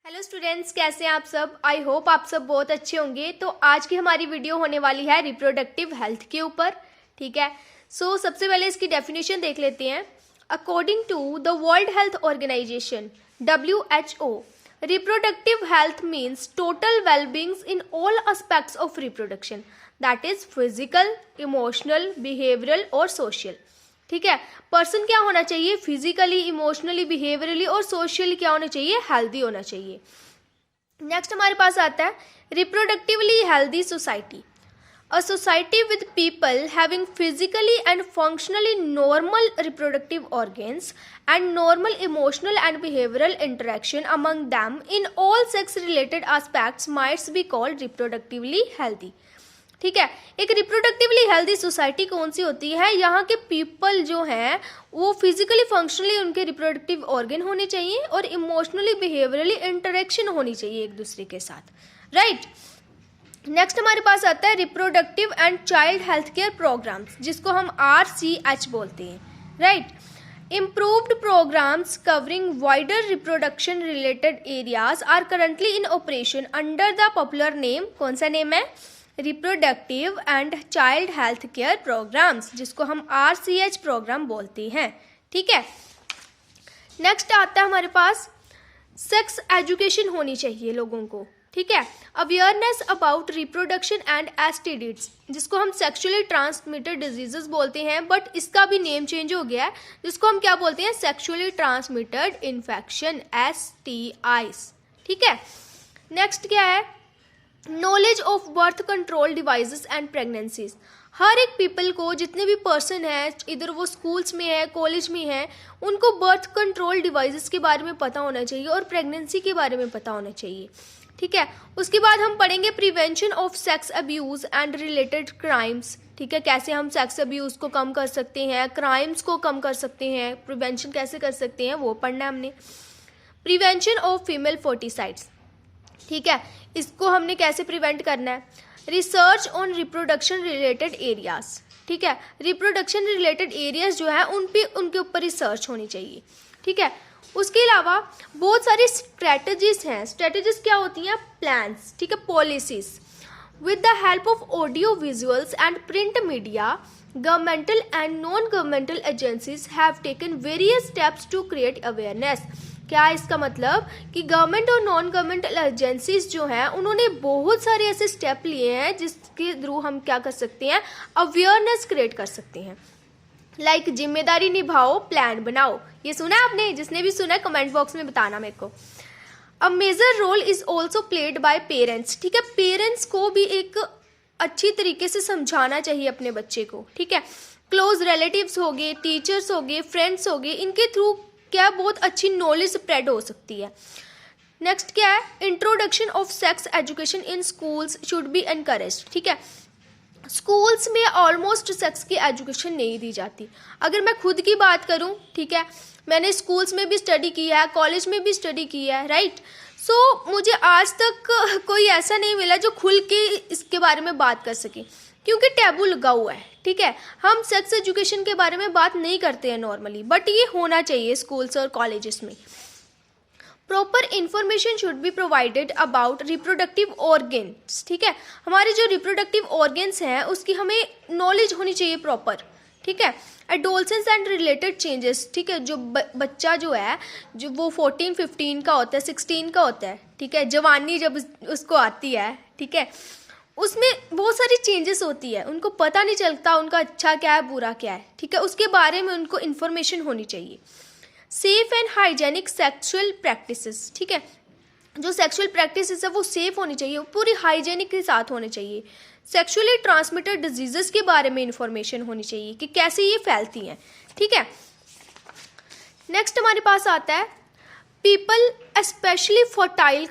Hello students, कैसे हैं आप सब। आई होप आप सब बहुत अच्छे होंगे। तो आज की हमारी वीडियो होने वाली है रिप्रोडक्टिव हेल्थ के ऊपर। ठीक है, सो सबसे पहले इसकी डेफिनेशन देख लेते हैं। According to the World Health Organization WHO, reproductive health means total wellbeings in all aspects of reproduction, that is physical, emotional, behavioural और सोशल। ठीक है, पर्सन क्या होना चाहिए, फिजिकली, इमोशनली, बिहेवियरली और सोशली क्या होना चाहिए, हेल्दी होना चाहिए। नेक्स्ट हमारे पास आता है reproductively healthy society, a society with people having physically and functionally normal reproductive organs and normal emotional and behavioural interaction among them in all sex related aspects mites be called reproductively healthy. ठीक है, एक reproductively healthy society कौन सी होती है, यहाँ के people जो हैं वो फिजिकली फंक्शनली उनके रिप्रोडक्टिव ऑर्गन होने चाहिए और इमोशनली बिहेवियरली इंटरेक्शन होनी चाहिए एक दूसरे के साथ, राइट। नेक्स्ट हमारे पास आता है reproductive and child health care programmes, जिसको हम RCH बोलते हैं, right. Improved programmes covering wider reproduction related areas are currently in operation under the popular name, कौन सा नेम है, reproductive and child health care programmes, जिसको हम RCH प्रोग्राम बोलते हैं। ठीक है, नेक्स्ट आता है हमारे पास सेक्स एजुकेशन होनी चाहिए लोगों को। ठीक है, awareness about reproduction and STDs, जिसको हम सेक्सुअली ट्रांसमिटेड डिजीजेस बोलते हैं, बट इसका भी नेम चेंज हो गया है, जिसको हम क्या बोलते हैं, सेक्सुअली ट्रांसमिटेड इन्फेक्शन, STIs। ठीक है, नेक्स्ट क्या है, knowledge of birth control devices and pregnancies. हर एक पीपल को, जितने भी पर्सन हैं, इधर वो स्कूल्स में है, कॉलेज में है, उनको बर्थ कंट्रोल डिवाइसेस के बारे में पता होना चाहिए और प्रेगनेंसी के बारे में पता होना चाहिए। ठीक है, उसके बाद हम पढ़ेंगे prevention of sex abuse and related crimes. ठीक है, कैसे हम सेक्स अब्यूज को कम कर सकते हैं, क्राइम्स को कम कर सकते हैं, प्रिवेंशन कैसे कर सकते हैं वो पढ़ना है हमने। प्रिवेंशन ऑफ फीमेल फोर्टिसाइड्स, ठीक है, इसको हमने कैसे प्रिवेंट करना है। Research on reproduction related areas, ठीक है, रिप्रोडक्शन रिलेटेड एरियाज जो है उनके ऊपर रिसर्च होनी चाहिए। ठीक है, उसके अलावा बहुत सारी स्ट्रेटजीज हैं। स्ट्रेटजीज क्या होती हैं, प्लान्स, ठीक है, policies. With the help of audio visuals and print media, governmental and non governmental agencies have taken various steps to create awareness. क्या है इसका मतलब कि गवर्नमेंट और नॉन गवर्नमेंटल एजेंसीज जो हैं उन्होंने बहुत सारे ऐसे स्टेप लिए हैं जिसके थ्रू हम क्या कर सकते हैं, अवेयरनेस क्रिएट कर सकते हैं। लाइक जिम्मेदारी निभाओ, प्लान बनाओ, ये सुना है आपने, जिसने भी सुना है कमेंट बॉक्स में बताना मेरे को। A major role is also played by parents, ठीक है, पेरेंट्स को भी एक अच्छी तरीके से समझाना चाहिए अपने बच्चे को। ठीक है, क्लोज रिलेटिव्स हो गए, टीचर्स हो गए, फ्रेंड्स हो गए, इनके थ्रू क्या बहुत अच्छी नॉलेज स्प्रेड हो सकती है। नेक्स्ट क्या है, introduction of sex education in schools should be encourage. ठीक है, स्कूल्स में ऑलमोस्ट सेक्स की एजुकेशन नहीं दी जाती। अगर मैं खुद की बात करूं, ठीक है, मैंने स्कूल्स में भी स्टडी किया है, कॉलेज में भी स्टडी किया है, राइट। सो मुझे आज तक कोई ऐसा नहीं मिला जो खुल के इसके बारे में बात कर सके, क्योंकि टैबू लगा हुआ है। ठीक है, हम सेक्स एजुकेशन के बारे में बात नहीं करते हैं नॉर्मली, बट ये होना चाहिए स्कूल्स और कॉलेजेस में। Proper information should be provided about reproductive organs. ठीक है, हमारे जो रिप्रोडक्टिव ऑर्गन्स हैं उसकी हमें नॉलेज होनी चाहिए प्रॉपर। ठीक है, एडोलसेंस एंड रिलेटेड चेंजेस, ठीक है, जो बच्चा जो है जो वो 14-15 का होता है, 16 का होता है, ठीक है, जवानी जब उसको आती है, ठीक है, उसमें बहुत सारी चेंजेस होती है, उनको पता नहीं चलता उनका अच्छा क्या है बुरा क्या है। ठीक है, उसके बारे में उनको इन्फॉर्मेशन होनी चाहिए। Safe and hygienic sexual practices, ठीक है, जो सेक्सुअल प्रैक्टिसेस है वो सेफ होनी चाहिए, पूरी हाइजेनिक के साथ होने चाहिए। सेक्सुअली ट्रांसमिटेड डिजीजेस के बारे में इंफॉर्मेशन होनी चाहिए कि कैसे ये फैलती हैं। ठीक है, नेक्स्ट हमारे पास आता है people, especially fertile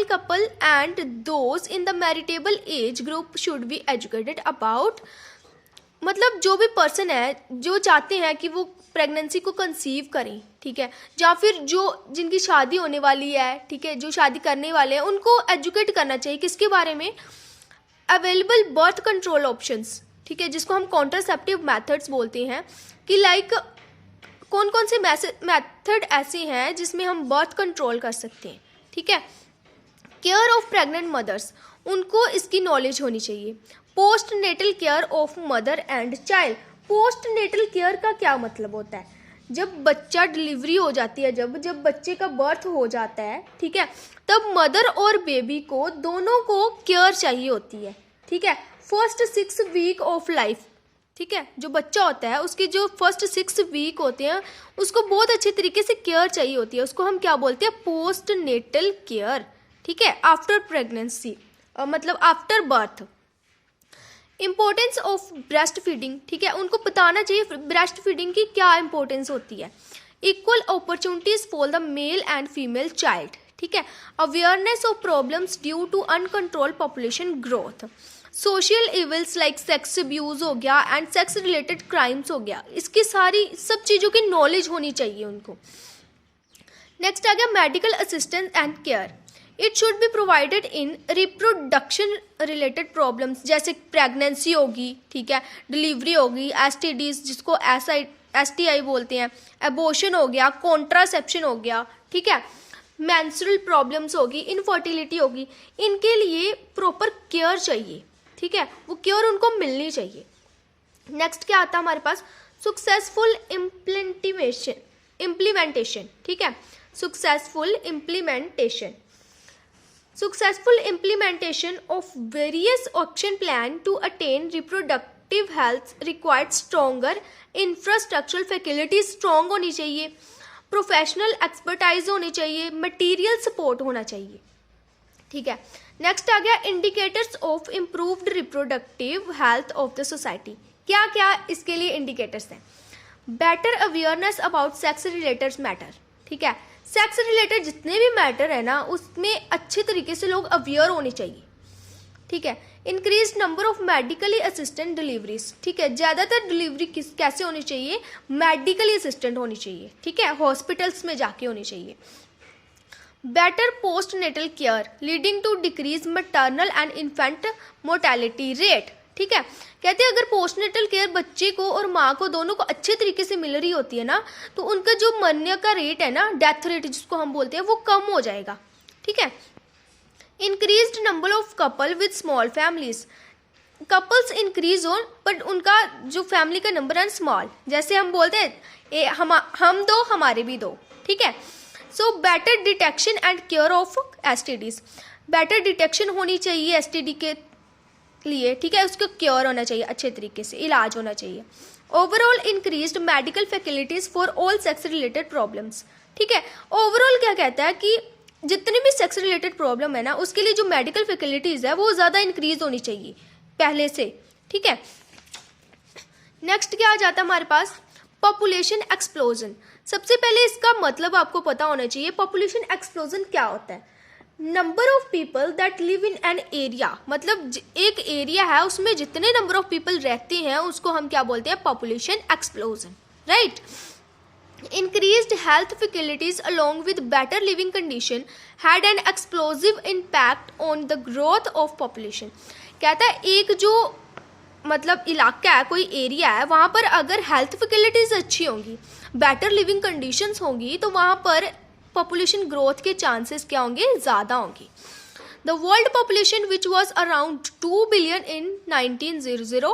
couple and those in the marriageable age group should be educated about, मतलब जो भी पर्सन है जो चाहते हैं कि वो प्रेगनेंसी को कंसीव करें, ठीक है, या फिर जो जिनकी शादी होने वाली है, ठीक है, जो शादी करने वाले हैं, उनको एजुकेट करना चाहिए किसके बारे में, अवेलेबल बर्थ कंट्रोल ऑप्शंस, ठीक है, जिसको हम कॉन्ट्रासेप्टिव मेथड्स बोलते हैं, कि लाइक कौन कौन से मेथड ऐसे हैं जिसमें हम बर्थ कंट्रोल कर सकते हैं। ठीक है। केयर ऑफ प्रेग्नेंट मदर्स, उनको इसकी नॉलेज होनी चाहिए। Post natal care of mother and child, post natal care का क्या मतलब होता है? जब बच्चा डिलीवरी हो जाती है, जब बच्चे का बर्थ हो जाता है, ठीक है, तब मदर और बेबी को दोनों को केयर चाहिए होती है, ठीक है। फर्स्ट 6 वीक ऑफ लाइफ, ठीक है, जो बच्चा होता है उसके जो फर्स्ट 6 वीक होते हैं उसको बहुत अच्छे तरीके से केयर चाहिए होती है, उसको हम क्या बोलते हैं? पोस्ट नेटल केयर, ठीक है, आफ्टर प्रेगनेंसी, मतलब after birth. Importance of breast feeding, ठीक है, उनको बताना चाहिए ब्रेस्ट फीडिंग की क्या इंपॉर्टेंस होती है। Equal opportunities for the male and female child, ठीक है। Awareness of problems due to uncontrol population growth. Social evils like sex abuse हो गया एंड सेक्स रिलेटेड क्राइम्स हो गया, इसकी सारी सब चीज़ों की नॉलेज होनी चाहिए उनको। नेक्स्ट आ गया medical assistance and care. It should be provided in reproduction related problems, जैसे प्रेगनेंसी होगी, ठीक है, डिलीवरी होगी, एसटीडीज जिसको STI बोलते हैं, एबॉर्शन हो गया, कॉन्ट्रासेप्शन हो गया, ठीक है, मेंस्ट्रुअल प्रॉब्लम्स होगी, इनफर्टिलिटी होगी, इनके लिए प्रॉपर केयर चाहिए, ठीक है, वो केयर उनको मिलनी चाहिए। नेक्स्ट क्या आता है हमारे पास? सक्सेसफुल इम्प्लीमेंटेशन, ठीक है, successful implementation of various action plan to attain reproductive health required stronger infrastructural facilities, strong होनी चाहिए, प्रोफेशनल एक्सपर्टाइज होनी चाहिए, मटेरियल सपोर्ट होना चाहिए, ठीक है। नेक्स्ट आ गया indicators of improved reproductive health of the society. क्या क्या इसके लिए इंडिकेटर्स हैं? Better awareness about sex related matter, ठीक है, सेक्स रिलेटेड जितने भी मैटर है ना उसमें अच्छे तरीके से लोग अवेयर होने चाहिए, ठीक है। Increase number of medically assistant deliveries, ठीक है, ज़्यादातर डिलीवरी कैसे होनी चाहिए? मेडिकली असिस्टेंट होनी चाहिए, ठीक है, हॉस्पिटल्स में जाके होनी चाहिए। Better post natal care leading to decrease maternal and infant mortality rate, ठीक है, कहते हैं अगर पोस्टनेटल केयर बच्चे को और माँ को दोनों को अच्छे तरीके से मिल रही होती है ना तो उनका जो मरने का रेट है ना, डेथ रेट जिसको हम बोलते हैं, वो कम हो जाएगा, ठीक है। Increased number of couple with small families, couples increase हो बट उनका जो फैमिली का नंबर है स्मॉल, जैसे हम बोलते हैं हम दो हमारे भी दो, ठीक है। So better detection and care of STDs, better detection होनी चाहिए STD के लिए, ठीक है, उसका क्योर होना चाहिए, अच्छे तरीके से इलाज होना चाहिए। Overall increased medical facilities for all sex related problems, ठीक है। ओवरऑल क्या कहता है कि जितने भी सेक्स रिलेटेड प्रॉब्लम है ना उसके लिए जो मेडिकल फैसिलिटीज है वो ज़्यादा इंक्रीज होनी चाहिए पहले से, ठीक है। नेक्स्ट क्या आ जाता है हमारे पास? Population explosion. सबसे पहले इसका मतलब आपको पता होना चाहिए पॉपुलेशन एक्सप्लोजन क्या होता है। Number of people that live in an area, मतलब एक एरिया है उसमें जितने नंबर ऑफ पीपल रहते हैं उसको हम क्या बोलते हैं? Population explosion, right. Increased health facilities along with better living condition had an explosive impact on the growth of population. कहता है एक जो मतलब इलाका है, कोई एरिया है, वहाँ पर अगर हेल्थ फैसिलिटीज अच्छी होंगी, बेटर लिविंग कंडीशंस होंगी तो वहाँ पर पॉपुलेशन ग्रोथ के चांसेस क्या होंगे? ज़्यादा होंगी। The world population which was around 2 billion in 1900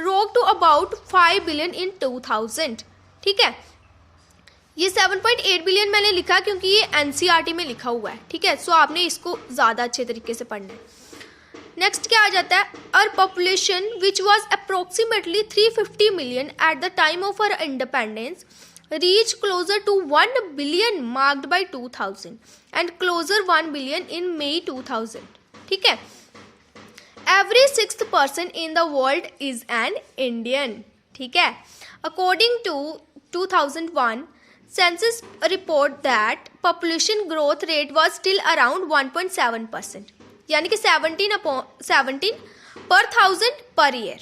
रोग टू अबाउट 5 बिलियन इन 2000, ठीक है। ये 7.8 बिलियन मैंने लिखा क्योंकि ये NCERT में लिखा हुआ है, ठीक है, सो आपने इसको ज़्यादा अच्छे तरीके से पढ़ना है। नेक्स्ट क्या आ जाता है? Our population which was approximately 350 million at the time of our independence reach closer to 1 billion marked by 2000 and closer 1 billion in May 2000, ठीक है। Every 6th person in the world is an Indian, ठीक है। According to 2001 census report that population growth rate was still around 1.7%, यानी कि 17 per thousand per year,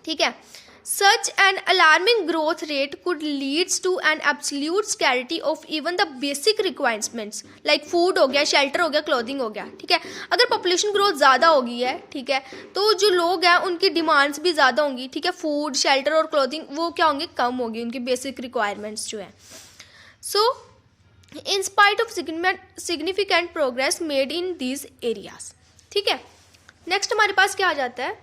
ठीक है। Such an alarming growth rate could leads to an absolute scarcity of even the basic requirements like food हो गया, shelter हो गया, clothing हो गया, ठीक है। अगर population growth ज़्यादा होगी है, ठीक है, तो जो लोग हैं उनकी डिमांड्स भी ज़्यादा होंगी, ठीक है। फूड, शेल्टर और क्लोथिंग वो क्या होंगे? कम होंगी, उनकी बेसिक रिक्वायरमेंट्स जो है। So in spite of significant progress made in these areas. ठीक है, नेक्स्ट हमारे पास क्या आ जाता है,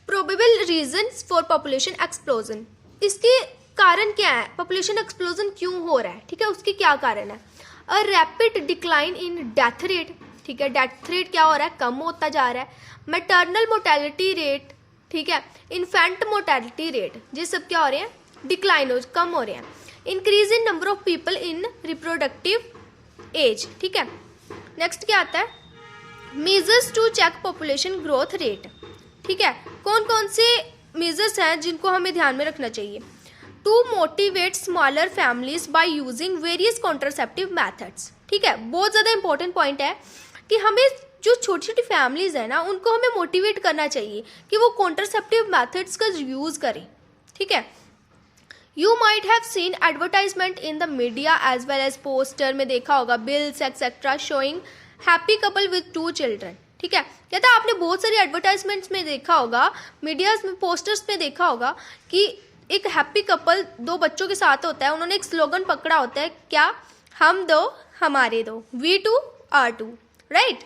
probable reasons for population explosion. इसके कारण क्या है, पॉपुलेशन एक्सप्लोजन क्यों हो रहा है, ठीक है, उसके क्या कारण है। A rapid decline in death rate, ठीक है, डेथ रेट क्या हो रहा है, कम होता जा रहा है। मैटरनल मोर्टेलिटी रेट, ठीक है, इन्फेंट मोर्टेलिटी रेट, ये सब क्या हो रहे हैं, डिक्लाइन हो, कम हो रहे हैं। Increase in number of people in reproductive age. ठीक है, नेक्स्ट क्या आता है, measures to check population growth rate. ठीक है, कौन कौन से मेजर्स हैं जिनको हमें ध्यान में रखना चाहिए। To motivate smaller families by using various contraceptive methods. ठीक है, बहुत ज़्यादा इंपॉर्टेंट पॉइंट है कि हमें जो छोटी छोटी फैमिलीज है ना, उनको हमें मोटिवेट करना चाहिए कि वो कॉन्ट्रासेप्टिव मैथड्स का यूज़ करें। ठीक है, you might have seen advertisement in the media as well as poster में देखा होगा, bills etcetera showing happy couple with 2 children. ठीक है, कहता है आपने बहुत सारी एडवर्टाइजमेंट्स में देखा होगा, मीडियाज में, पोस्टर्स में देखा होगा कि एक हैप्पी कपल 2 बच्चों के साथ होता है, उन्होंने एक स्लोगन पकड़ा होता है, क्या, हम 2 हमारे 2, वी 2 आर 2, राइट।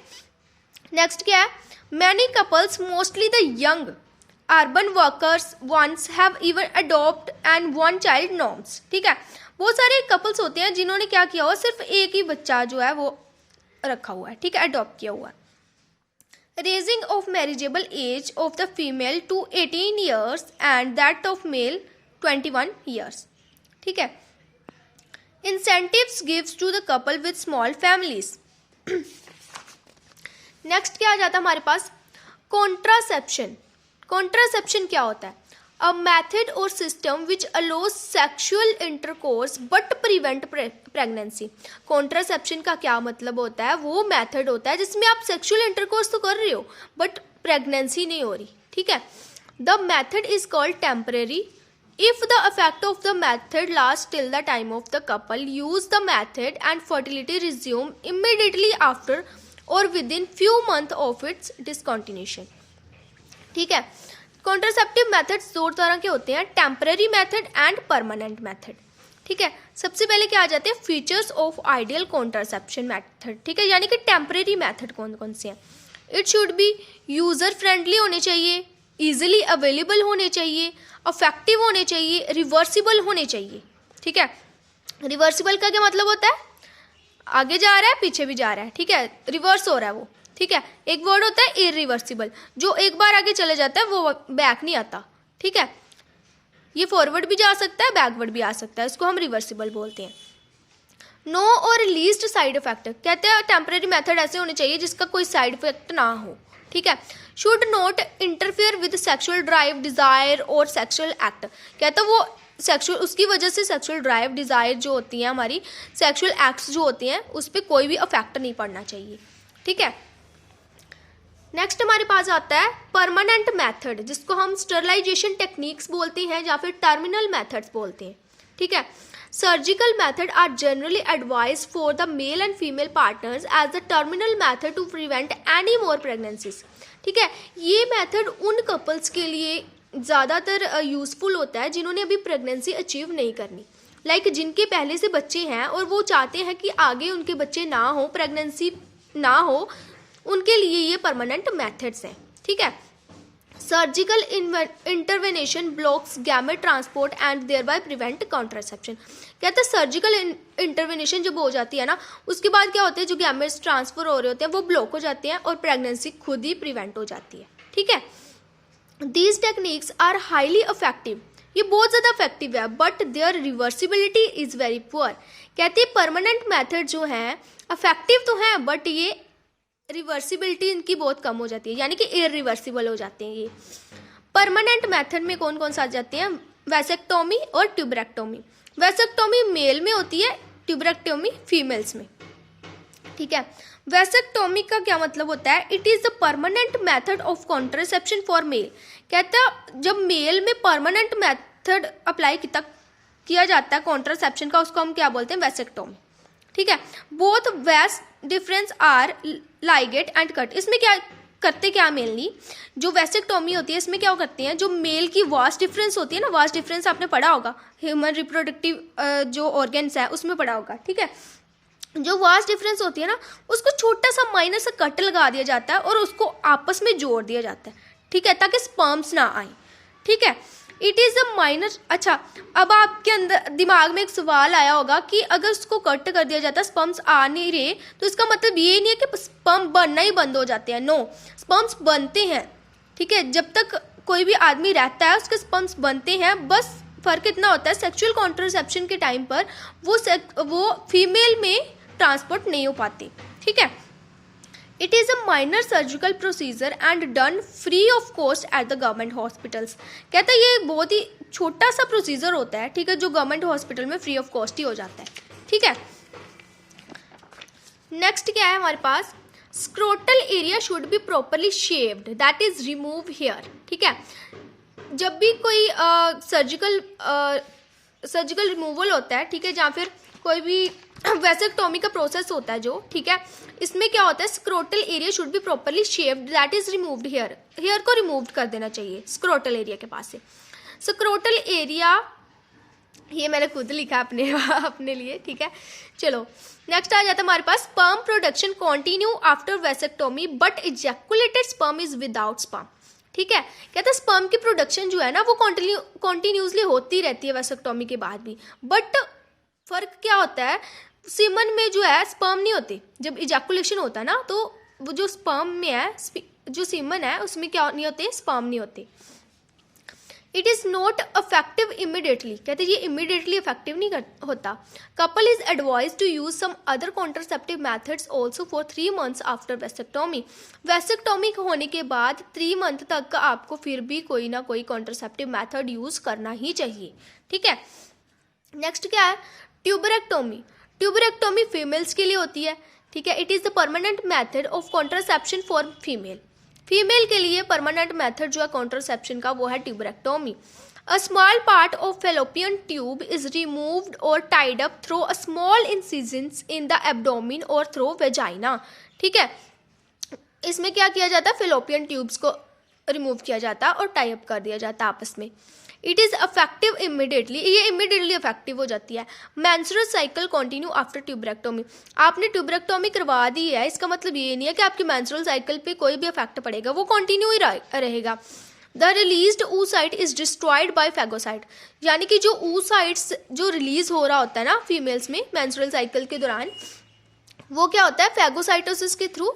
नेक्स्ट क्या है, many couples mostly the young urban workers once have even adopt and 1 child norms. ठीक है, बहुत सारे कपल्स होते हैं जिन्होंने क्या किया हुआ, सिर्फ एक ही बच्चा जो है वो रखा हुआ है, ठीक है, अडॉप्ट किया हुआ है। Raising of marriageable age of the female to 18 years and that of male 21 years. ठीक है, incentives gives to the couple with small families. Next क्या आ जाता है हमारे पास, कॉन्ट्रासेप्शन। कॉन्ट्रासेप्शन क्या होता है, अ मैथड और system which allows sexual intercourse but prevent pregnancy. Contraception का क्या मतलब होता है, वो मैथड होता है जिसमें आप सेक्सुअल इंटरकोर्स तो कर रहे हो बट प्रेगनेंसी नहीं हो रही। ठीक है, the method is called temporary if the effect of the method lasts till the time of the couple use the method and fertility resume immediately after or within few months of its discontinuation। ठीक है, contraceptive methods 2 तरह के होते हैं, temporary method and permanent method. ठीक है, सबसे पहले क्या आ जाते हैं, features of ideal contraception method. ठीक है, यानी कि टेम्पररी मेथड कौन कौन से हैं, it should be user friendly होने चाहिए, इजीली अवेलेबल होने चाहिए, अफेक्टिव होने चाहिए, रिवर्सिबल होने चाहिए। ठीक है, रिवर्सिबल का क्या मतलब होता है, आगे जा रहा है पीछे भी जा रहा है, ठीक है, रिवर्स हो रहा है वो। ठीक है, एक वर्ड होता है इरिवर्सिबल, जो एक बार आगे चले जाता है वो बैक नहीं आता। ठीक है, ये फॉरवर्ड भी जा सकता है, बैकवर्ड भी आ सकता है, इसको हम रिवर्सिबल बोलते हैं। नो और लीस्ट साइड इफेक्ट, कहते हैं टेम्परेरी मेथड ऐसे होने चाहिए जिसका कोई साइड इफेक्ट ना हो। ठीक है, should not interfere with sexual drive, desire और सेक्सुअल एक्ट। कहते हैं वो सेक्सुअल, उसकी वजह से सेक्सुअल ड्राइव, डिजायर जो होती हैं हमारी, सेक्सुअल एक्ट्स जो होती हैं, उस पर कोई भी अफेक्ट नहीं पड़ना चाहिए। ठीक है, नेक्स्ट हमारे पास आता है परमानेंट मेथड, जिसको हम स्टरलाइजेशन टेक्निक्स बोलते हैं या फिर टर्मिनल मेथड्स बोलते हैं। ठीक है, surgical method are generally advise for the male and female partners as the terminal method to prevent any more pregnancies. ठीक है, ये मेथड उन कपल्स के लिए ज़्यादातर यूज़फुल होता है जिन्होंने अभी प्रेगनेंसी अचीव नहीं करनी, लाइक जिनके पहले से बच्चे हैं और वो चाहते हैं कि आगे उनके बच्चे ना हो, प्रेगनेंसी ना हो, उनके लिए ये परमानेंट मेथड्स हैं। ठीक है, surgical intervention blocks gamete transport and thereby prevent contraception. कहते हैं सर्जिकल इंटरवेनेशन जब हो जाती है ना, उसके बाद क्या होता है, जो गैमेट्स ट्रांसफर हो रहे होते हैं वो ब्लॉक हो जाते हैं और प्रेगनेंसी खुद ही प्रिवेंट हो जाती है। ठीक है, these techniques are highly effective, ये बहुत ज़्यादा इफेक्टिव है, but there reversibility is very poor. कहते हैं परमानेंट मेथड जो हैं इफेक्टिव तो हैं बट ये रिवर्सिबिलिटी इनकी बहुत कम हो जाती है, यानी कि इरिवर्सिबल हो जाते हैं ये। परमानेंट मेथड में कौन कौन सा आ जाते हैं, वैसेक्टोमी और ट्यूबरेक्टोमी। वैसेक्टोमी मेल में होती है, ट्यूबरेक्टोमी फीमेल्स में। ठीक है, वैसेक्टोमी का क्या मतलब होता है, it is the permanent method of contraception for male. कहता है जब मेल में परमानेंट मेथड अप्लाई किया जाता है कॉन्ट्रासेप्शन का, उसको हम क्या बोलते हैं, वैसेक्टोमी। ठीक है, both vas deferens are ligate and cut. इसमें क्या करते क्या मेनली, जो वेसेक्टोमी होती है इसमें क्या करते हैं, जो मेल की वास्ट डिफरेंस होती है ना, वास्ट डिफरेंस आपने पढ़ा होगा, ह्यूमन रिप्रोडक्टिव जो ऑर्गन्स है उसमें पढ़ा होगा, ठीक है। जो वास्ट डिफरेंस होती है ना, उसको छोटा सा माइनर सा कट लगा दिया जाता है और उसको आपस में जोड़ दिया जाता है, ठीक है, ताकि स्पर्म्स ना आए, ठीक है। It is a minor. अच्छा, अब आपके अंदर दिमाग में एक सवाल आया होगा कि अगर उसको कट कर दिया जाता है, स्पर्म्स आ नहीं रहे, तो इसका मतलब ये नहीं है कि स्पर्म बनना ही बंद हो जाते हैं। नो, स्पर्म्स बनते हैं, ठीक है, जब तक कोई भी आदमी रहता है उसके स्पर्म्स बनते हैं। बस फ़र्क इतना होता है, सेक्सुअल कॉन्ट्रासेप्शन के टाइम पर वो फीमेल में ट्रांसपोर्ट नहीं हो पाती, ठीक है। It is a minor surgical procedure and done free of cost at the government hospitals. कहते हैं ये एक बहुत ही छोटा सा प्रोसीजर होता है, ठीक है, जो गवर्नमेंट हॉस्पिटल में फ्री ऑफ कॉस्ट ही हो जाता है, ठीक है। नेक्स्ट क्या है हमारे पास, scrotal area should be properly shaved, that is remove hair, ठीक है। जब भी कोई सर्जिकल रिमूवल होता है, ठीक है, जहाँ फिर कोई भी वेसेक्टोमी का प्रोसेस होता है जो, ठीक है, इसमें क्या होता है, scrotal area should be properly shaved, that is removed hair, hair को रिमूव कर देना चाहिए स्क्रोटल एरिया के पास से। स्क्रोटल एरिया, ये मैंने खुद लिखा अपने लिए, ठीक है। चलो नेक्स्ट आ जाता है हमारे पास, sperm production continue after vasectomy but ejaculated sperm is without sperm, ठीक है। कहते हैं स्पर्म की प्रोडक्शन जो है ना वो कॉन्टिन्यूसली होती रहती है वेसेक्टोमी के बाद भी, बट फर्क क्या होता है, सीमन में जो है स्पर्म नहीं होते, जब इजैकुलेशन होता है ना तो वो जो स्पर्म में है, जो सीमन है उसमें क्या नहीं होते, स्पर्म नहीं होते। It is not effective immediately, कहते हैं ये इमिडिएटली इफेक्टिव नहीं होता। Couple is advise to use some other contraceptive methods also for 3 months after vasectomy. Vasectomy होने के बाद 3 month तक आपको फिर भी कोई ना कोई कॉन्ट्रासेप्टिव मेथड यूज करना ही चाहिए, ठीक है। नेक्स्ट क्या है, ट्यूबरेक्टोमी। ट्यूबरेक्टोमी फीमेल्स के लिए होती है, ठीक है। It is the permanent method of contraception for female. Female के लिए परमानेंट मेथड जो है कॉन्ट्रासेप्शन का वो है tubectomy. A small part of fallopian tube is removed और tied up through a small incisions in the abdomen और through vagina, ठीक है। इसमें क्या किया जाता है, फेलोपियन ट्यूब्स को रिमूव किया जाता है और टाई अप कर दिया जाता है आपस में। इट इज़ अफेक्टिव इमिडिएटली, ये इमिडिएटली इफेक्टिव हो जाती है। Menstrual cycle continue after tubectomy. आपने ट्यूबरेक्टोमी करवा दी है, इसका मतलब ये नहीं है कि आपकी मेंस्ट्रुअल साइकिल पे कोई भी इफेक्ट पड़ेगा, वो कंटिन्यू ही रहेगा। The released oocyte is destroyed by phagocyte, यानी कि जो oocytes जो रिलीज हो रहा होता है ना फीमेल्स में मेंस्ट्रुअल साइकिल के दौरान, वो क्या होता है, फैगोसाइटोसिस के थ्रू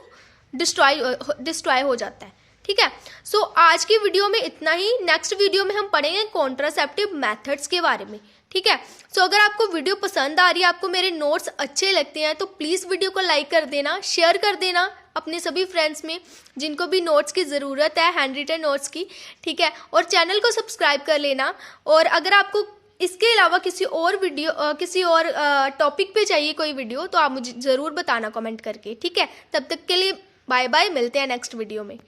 डिस्ट्रॉय हो जाता है, ठीक है। सो आज की वीडियो में इतना ही। नेक्स्ट वीडियो में हम पढ़ेंगे कॉन्ट्रासेप्टिव मेथड्स के बारे में, ठीक है। सो अगर आपको वीडियो पसंद आ रही है, आपको मेरे नोट्स अच्छे लगते हैं, तो प्लीज़ वीडियो को लाइक कर देना, शेयर कर देना अपने सभी फ्रेंड्स में जिनको भी नोट्स की ज़रूरत है, हैंड रिटन नोट्स की, ठीक है। और चैनल को सब्सक्राइब कर लेना। और अगर आपको इसके अलावा किसी और टॉपिक पे चाहिए कोई वीडियो, तो आप मुझे ज़रूर बताना कमेंट करके, ठीक है। तब तक के लिए बाय बाय, मिलते हैं नेक्स्ट वीडियो में।